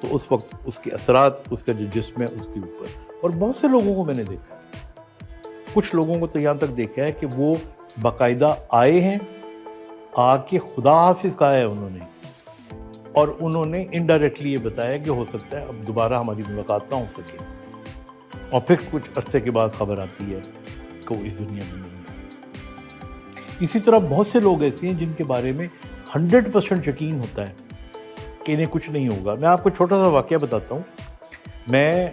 تو اس وقت اس کے اثرات اس کا جو جسم ہے اس کے اوپر. اور بہت سے لوگوں کو میں نے دیکھا ہے، کچھ لوگوں کو تو یہاں تک دیکھا ہے کہ وہ باقاعدہ آئے ہیں، آ کے خدا حافظ کہا ہے انہوں نے، اور انہوں نے انڈائریکٹلی یہ بتایا کہ ہو سکتا ہے اب دوبارہ ہماری ملاقات نہ ہو سکے، اور پھر کچھ عرصے کے بعد خبر آتی ہے کہ وہ اس دنیا میں نہیں ہے. اسی طرح بہت سے لوگ ایسے ہیں جن کے بارے میں 100% یقین ہوتا ہے کہ انہیں کچھ نہیں ہوگا. میں آپ کو چھوٹا سا واقعہ بتاتا ہوں. میں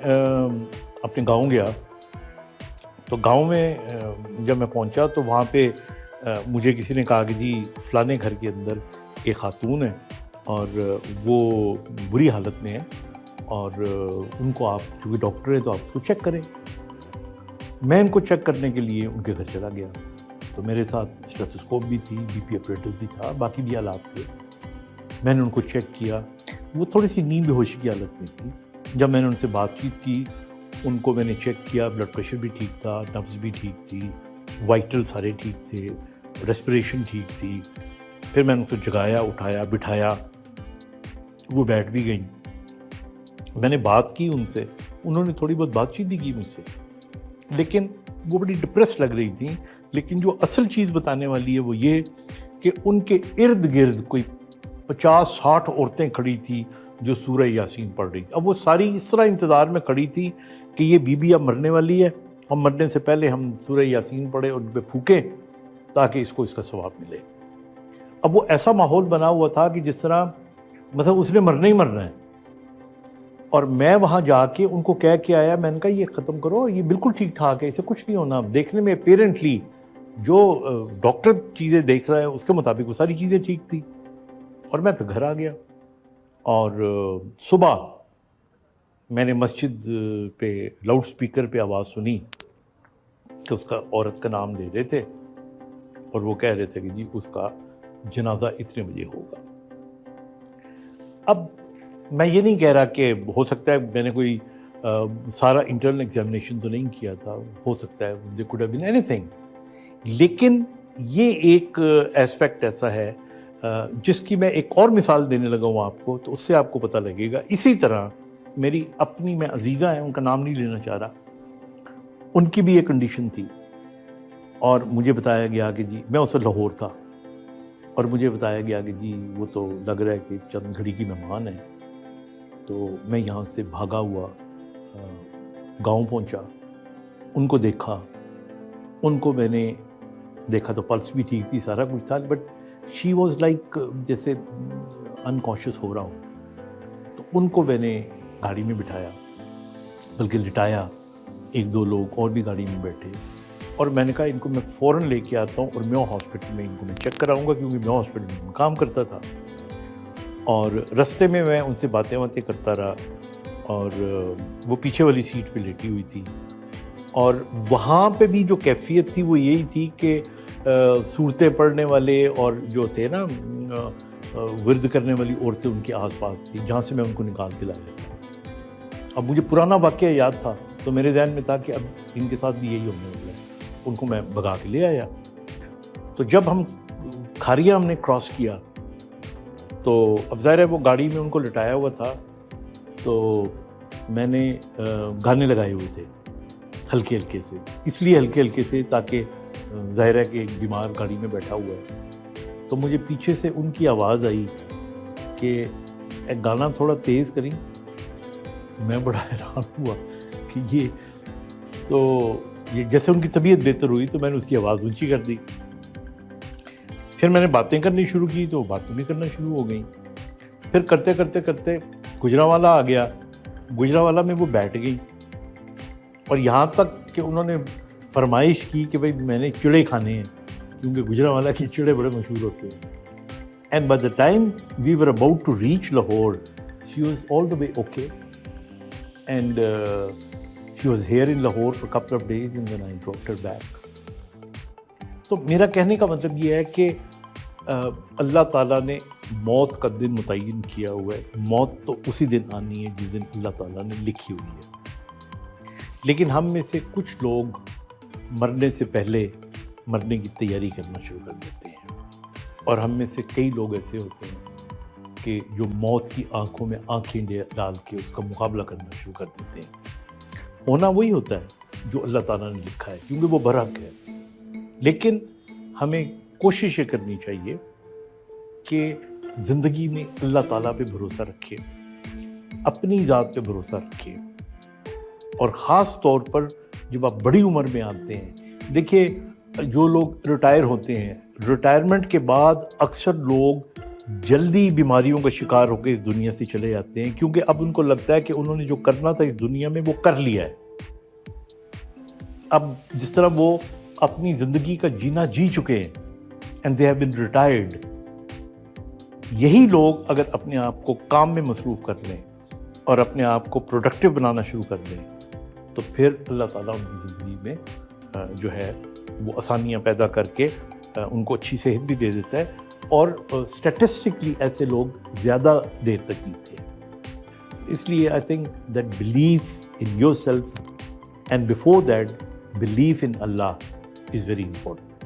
اپنے گاؤں گیا، تو گاؤں میں جب میں پہنچا تو وہاں پہ مجھے کسی نے کہا کہ جی فلانے گھر کے اندر ایک خاتون ہے اور وہ بری حالت میں ہے، اور ان کو آپ چونکہ ڈاکٹر ہیں تو آپ اس کو چیک کریں. میں ان کو چیک کرنے کے لیے ان کے گھر چلا گیا، تو میرے ساتھ اسٹیتھوسکوپ بھی تھی، بی پی اپریٹس بھی تھا، باقی بھی آلات تھے. میں نے ان کو چیک کیا، وہ تھوڑی سی نیند بے ہوشی کی حالت میں تھی. جب میں نے ان سے بات چیت کی، ان کو میں نے چیک کیا، بلڈ پریشر بھی ٹھیک تھا، نبض بھی ٹھیک تھی، وائٹل سارے ٹھیک تھے، ریسپریشن ٹھیک تھی. پھر میں نے ان کو جگایا، اٹھایا، بٹھایا، وہ بیٹھ بھی گئیں. میں نے بات کی ان سے، انہوں نے تھوڑی بہت بات چیت بھی کی مجھ سے، لیکن وہ بڑی ڈپریس لگ رہی تھیں. لیکن جو اصل چیز بتانے والی ہے وہ یہ کہ ان کے ارد گرد کوئی 50-60 عورتیں کھڑی تھیں جو سورہ یاسین پڑھ رہی تھی. اب وہ ساری اس طرح انتظار میں کھڑی تھی کہ یہ بی بی اب مرنے والی ہے، ہم مرنے سے پہلے ہم سورہ یاسین پڑھیں اور ان پہ پھونکیں تاکہ اس کو اس کا ثواب ملے. اب وہ ایسا ماحول بنا ہوا تھا کہ جس طرح مثلا اس نے مرنا ہی مرنا ہے. اور میں وہاں جا کے ان کو کہہ کے آیا، میں نے کہا یہ ختم کرو، یہ بالکل ٹھیک ٹھاک ہے، اسے کچھ نہیں ہونا. دیکھنے میں اپیرنٹلی جو ڈاکٹر چیزیں دیکھ رہا ہے اس کے مطابق وہ ساری چیزیں ٹھیک تھی. اور میں پھر گھر آ گیا، اور صبح میں نے مسجد پہ لاؤڈ سپیکر پہ آواز سنی کہ اس کا عورت کا نام لے رہے تھے اور وہ کہہ رہے تھے کہ جی اس کا جنازہ اتنے بجے ہوگا. اب میں یہ نہیں کہہ رہا کہ ہو سکتا ہے میں نے کوئی سارا انٹرنل ایگزامینیشن تو نہیں کیا تھا، ہو سکتا ہے there could have been anything، لیکن یہ ایک ایسپیکٹ ایسا ہے جس کی میں ایک اور مثال دینے لگا ہوں آپ کو، تو اس سے آپ کو پتہ لگے گا. اسی طرح میری اپنی میں عزیزہ ہیں، ان کا نام نہیں لینا چاہ رہا، ان کی بھی ایک کنڈیشن تھی، اور مجھے بتایا گیا کہ جی میں اس وقت لاہور تھا، اور مجھے بتایا گیا کہ جی وہ تو لگ رہا ہے کہ چند گھڑی کی مہمان ہے. تو میں یہاں سے بھاگا ہوا گاؤں پہنچا، ان کو دیکھا، ان کو میں نے دیکھا تو پلس بھی ٹھیک تھی، سارا کچھ تھا، بٹ شی واز لائک جیسے انکانشیس ہو رہا ہوں. تو ان کو میں نے گاڑی میں بٹھایا، بلکہ لٹایا، 1-2 لوگ اور بھی گاڑی میں بیٹھے، اور میں نے کہا ان کو میں فوراً لے کے آتا ہوں اور میو ہاسپٹل میں ان کو میں چیک کراؤں گا، کیونکہ میو ہاسپٹل میں کام کرتا تھا. اور رستے میں ان سے باتیں کرتا رہا، اور وہ پیچھے والی سیٹ پہ لیٹی ہوئی تھی. اور وہاں پہ بھی جو کیفیت تھی وہ یہی تھی کہ صورتیں پڑھنے والے اور جو تھے نا ورد کرنے والی عورتیں ان کے آس پاس تھی، جہاں سے میں ان کو نکال کے لایا تھا. اب مجھے پرانا واقعہ یاد تھا تو میرے ذہن میں تھا کہ اب ان کے ساتھ بھی یہی ہونے والا ہے. ان کو میں بھگا کے لے آیا. تو جب ہم کھاریا ہم نے کراس کیا تو اب ظاہر ہے وہ گاڑی میں ان کو لٹایا ہوا تھا، تو میں نے گانے لگائے ہوئے تھے ہلکے ہلکے سے، اس لیے ہلکے ہلکے سے تاکہ ظاہر ہے کہ ایک بیمار گاڑی میں بیٹھا ہوا ہے. تو مجھے پیچھے سے ان کی آواز آئی کہ ایک گانا تھوڑا تیز کریں. میں بڑا حیران ہوا کہ یہ جیسے ان کی طبیعت بہتر ہوئی تو میں نے اس کی آواز اونچی کر دی. پھر میں نے باتیں کرنی شروع کی تو باتیں بھی کرنا شروع ہو گئیں. پھر کرتے کرتے کرتے گجرانوالا آ گیا. گجرانوالا میں وہ بیٹھ گئی، اور یہاں تک کہ انہوں نے فرمائش کی کہ بھائی میں نے چڑے کھانے ہیں، کیونکہ گجرانوالا کے چڑے بڑے مشہور ہوتے ہیں. And by the time we were about to reach Lahore she was all the way okay, and she was here in Lahore for couple of days and then I dropped her back. تو میرا کہنے کا مطلب یہ ہے کہ اللہ تعالیٰ نے موت کا دن متعین کیا ہوا ہے. موت تو اسی دن آنی ہے جس دن اللہ تعالیٰ نے لکھی ہوئی ہے، لیکن ہم میں سے کچھ لوگ مرنے سے پہلے مرنے کی تیاری کرنا شروع کر دیتے ہیں، اور ہم میں سے کئی لوگ ایسے ہوتے ہیں کہ جو موت کی آنکھوں میں آنکھیں ڈال کے اس کا مقابلہ کرنا شروع کر دیتے ہیں۔ ہونا وہی ہوتا ہے جو اللہ تعالیٰ نے لکھا ہے، کیونکہ وہ برحق ہے۔ لیکن ہمیں کوشش یہ کرنی چاہیے کہ زندگی میں اللہ تعالیٰ پہ بھروسہ رکھے، اپنی ذات پہ بھروسہ رکھے، اور خاص طور پر جب آپ بڑی عمر میں آتے ہیں، دیکھیے جو لوگ ریٹائر ہوتے ہیں، ریٹائرمنٹ کے بعد اکثر لوگ جلدی بیماریوں کا شکار ہو کے اس دنیا سے چلے جاتے ہیں، کیونکہ اب ان کو لگتا ہے کہ انہوں نے جو کرنا تھا اس دنیا میں وہ کر لیا ہے۔ اب جس طرح وہ اپنی زندگی کا جینا جی چکے ہیں and they have been retired، یہی لوگ اگر اپنے آپ کو کام میں مصروف کر لیں اور اپنے آپ کو پروڈکٹیو بنانا شروع کر دیں تو پھر اللہ تعالیٰ ان کی زندگی میں جو ہے وہ آسانیاں پیدا کر کے ان کو اچھی صحت بھی دے دیتا ہے، اور اسٹیٹسٹکلی ایسے لوگ زیادہ دیر تک جیتے ہیں۔ اس لیے I think that belief in your self and before that belief in Allah is very important.